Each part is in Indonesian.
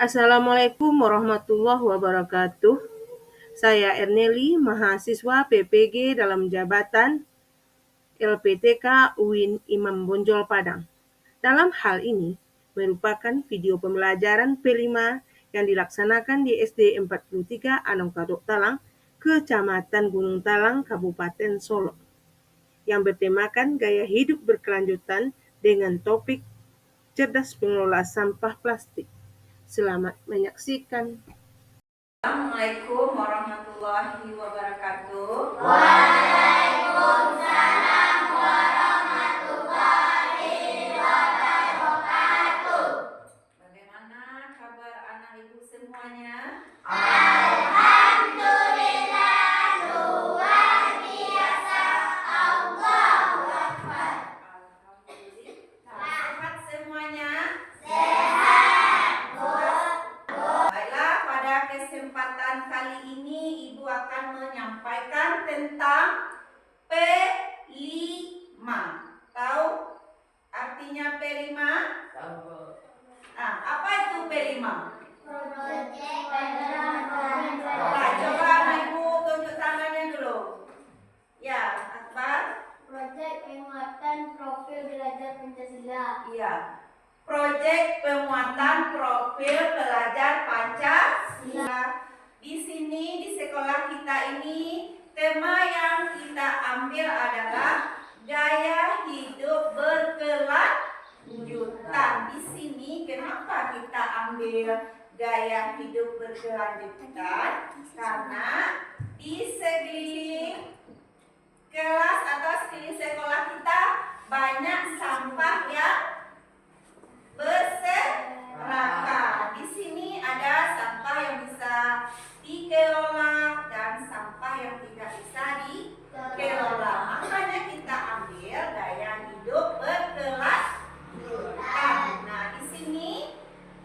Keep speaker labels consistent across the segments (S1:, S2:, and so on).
S1: Assalamualaikum warahmatullahi wabarakatuh. Saya Erneli, mahasiswa PPG dalam jabatan LPTK UIN Imam Bonjol Padang. Dalam hal ini, merupakan video pembelajaran P5 yang dilaksanakan di SD 43 Anong Kadok Talang, Kecamatan Gunung Talang, Kabupaten Solok, yang bertemakan gaya hidup berkelanjutan dengan topik cerdas mengelola sampah plastik. Selamat menyaksikan.
S2: Assalamualaikum warahmatullahi wabarakatuh.
S3: Waalaikumsalam warahmatullahi wabarakatuh.
S2: Bagaimana kabar anak ibu semuanya?
S3: Alhamdulillah, luar biasa. Allahu Akbar.
S2: Alhamdulillah. Sehat semuanya?
S3: Sehat, Bu.
S2: Baiklah, pada kesempatan kali ini ibu akan menyampaikan tentang P5. Tahu artinya P5? Apa itu P5? Nah, coba anak ibu tunjuk tangannya dulu. Ya, Akbar.
S4: Proyek penguatan profil belajar Pancasila.
S2: Iya. Proyek penguatan profil pelajar Pancasila. Di sini di sekolah kita ini tema yang kita ambil adalah gaya hidup berkelanjutan. Di sini kenapa kita ambil gaya hidup berkelanjutan? Karena di sekeliling kelas atau sekeliling sekolah kita banyak sampah yang berserakan. Di sini ada sampah yang bisa dikelola dan sampah yang tidak bisa dikelola. Makanya kita ambil gaya hidup berkelanjutan. Nah, di sini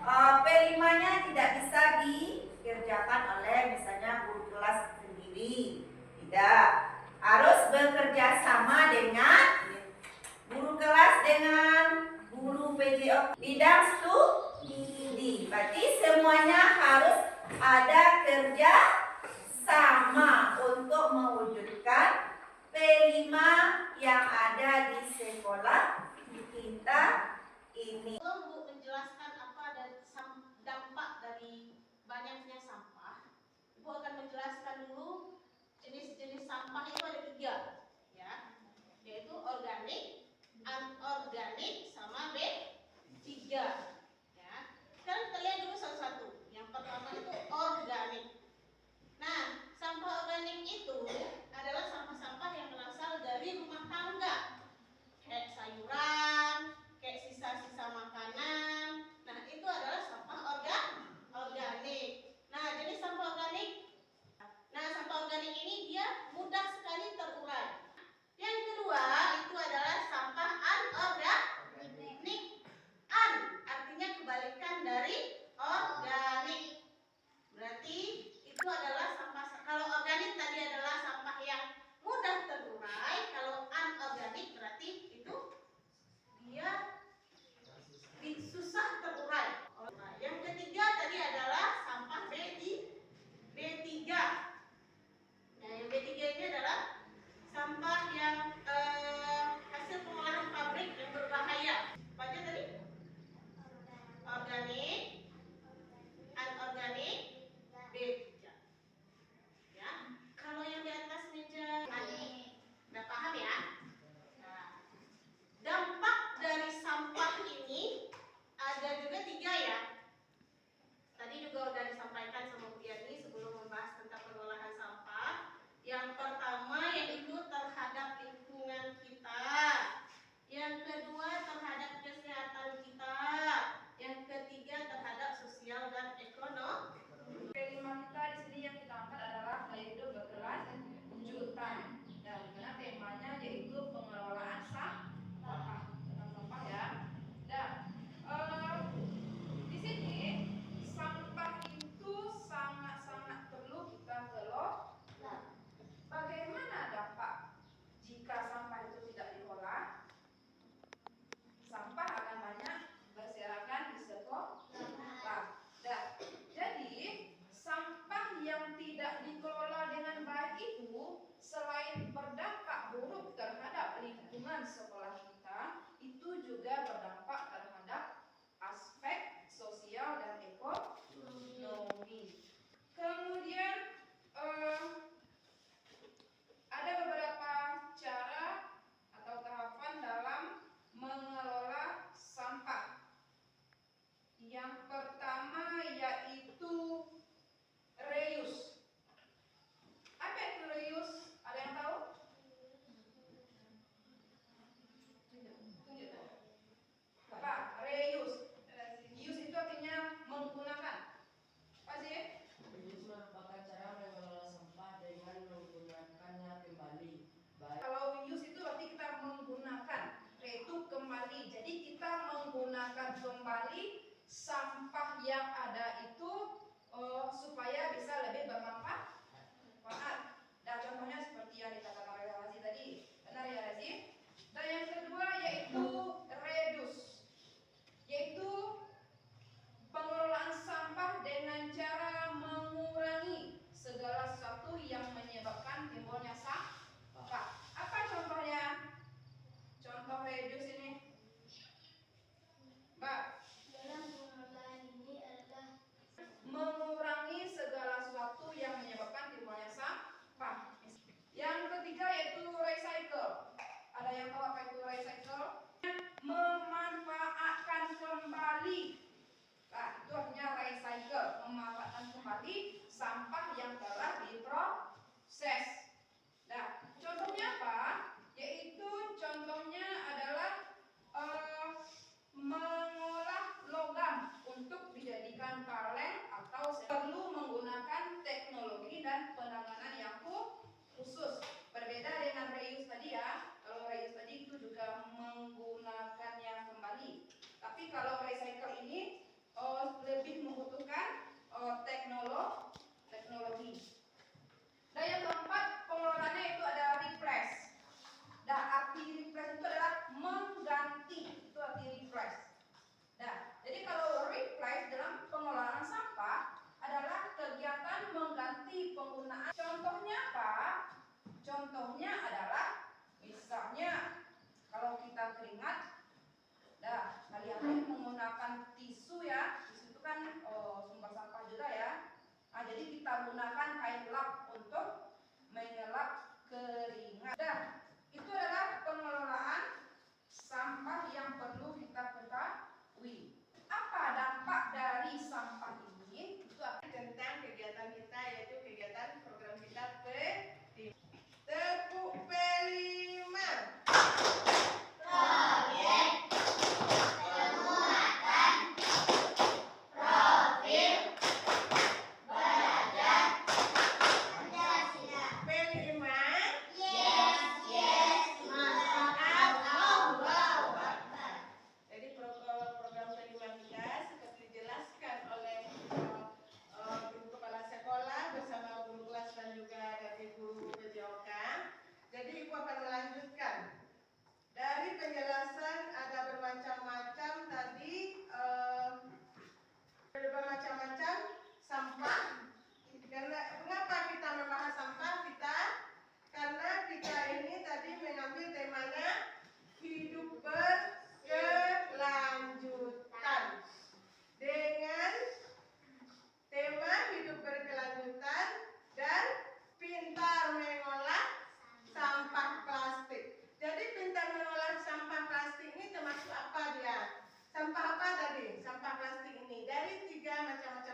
S2: P5-nya tidak bisa dikerjakan oleh misalnya guru kelas sendiri. Tidak. Harus bekerja sama dengan guru kelas dengan guru PJO bidang studi. Berarti semuanya harus ada kerja sama untuk mewujudkan P5 yang ada di sekolah kita ini.
S5: Sebelum Bu menjelaskan apa dampak dari banyaknya sampah, Ibu akan menjelaskan dulu jenis-jenis sampah itu ada 3, ya, yaitu organik, anorganik, sama B3, ya. Sekarang kita lihat dulu satu-satu. Yang pertama itu organik.
S2: Yang pertama yaitu reuse. Apa itu reuse? Ada yang tahu? Tunjuk. Apa? Reuse. Use itu artinya menggunakan. Apa sih?
S6: Reuse merupakan cara mengelola sampah dengan menggunakannya kembali.
S2: Kalau use itu berarti kita menggunakan, yaitu kembali. Jadi kita menggunakan kembali sampah yang ada itu supaya bisa lebih bermanfaat. Dan contohnya seperti yang dikatakan oleh Razi tadi, benar ya Razi? Dan yang kedua yaitu reduce, yaitu pengelolaan sampah dengan cara mengurangi segala sesuatu yang menyebabkan timbulnya sampah. Apa contohnya? Contoh reduce ini, Mbak.
S4: Dalam pengelolaan ini adalah
S2: Mengurangi segala sesuatu yang menyebabkan timbulnya sampah. Yang ketiga yaitu recycle. Ada yang tahu apa itu recycle? Memanfaatkan kembali. Nah, itu artinya recycle, memanfaatkan kembali sampah yang telah diproses. Nah, contohnya apa? Yaitu contohnya adalah mengolah logam untuk dijadikan kaleng atau perlu menggunakan teknologi dan penanganan yang khusus. Berbeda dengan reuse tadi ya. Kalau reuse tadi itu juga menggunakannya kembali. Tapi kalau recycle ini lebih membutuhkan teknologi. Dan yang keempat pengelolaannya itu ada replace. Nah, arti replace itu adalah mengganti. Itu arti replace. Nah, jadi kalau replace dalam pengelolaan sampah adalah kegiatan mengganti penggunaan. Contohnya apa? Contohnya adalah misalnya kalau kita keringat, nah kalian menggunakan tisu ya. Tisu itu kan sumber sampah juga ya. Nah, jadi kita gunakan kain lap untuk mengelap keringat. Nah, itu adalah pengelolaan sampah yang perlu kita ketahui. Apa dampak dari sampah ini? Itu
S1: Tentang kegiatan kita yaitu kegiatan program kita Tepuk P5.
S3: Proyek penguatan profil belajar Pancasila.
S1: P5.
S3: Yes, mantap. Allahu Akbar.
S1: Jadi program kelima kita seperti dijelaskan oleh guru kepala sekolah bersama guru kelas dan juga dari guru PJOK. Jadi Ibu akan melanjutkan. Dari penjelasan ada bermacam-macam tadi, bermacam-macam sampah. Mengapa kita membahas sampah kita? Karena kita ini tadi mengambil temanya hidup berkelanjutan. Dengan tema hidup berkelanjutan dan pintar mengolah sampah plastik. Jadi pintar mengolah sampah plastik ini termasuk apa dia? Sampah apa tadi? Sampah plastik ini dari 3 macam-macam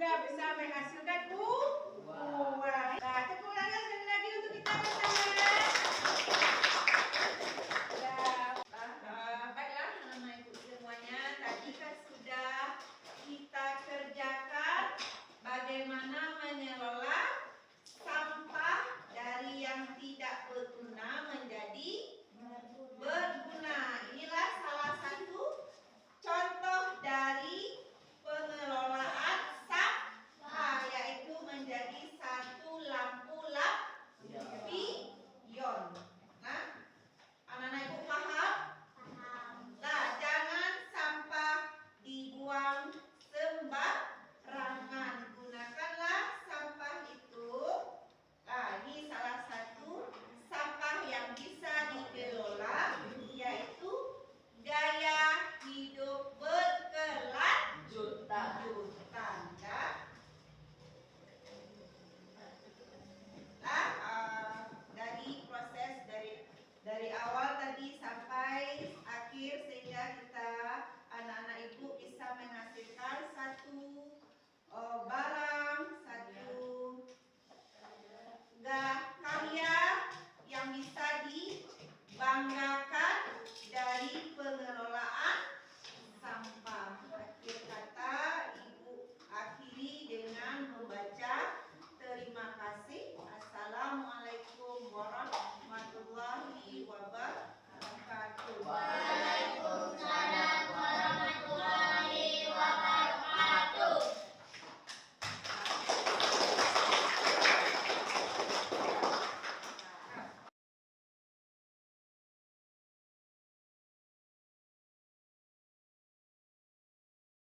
S2: supaya bisa menghasilkan uang.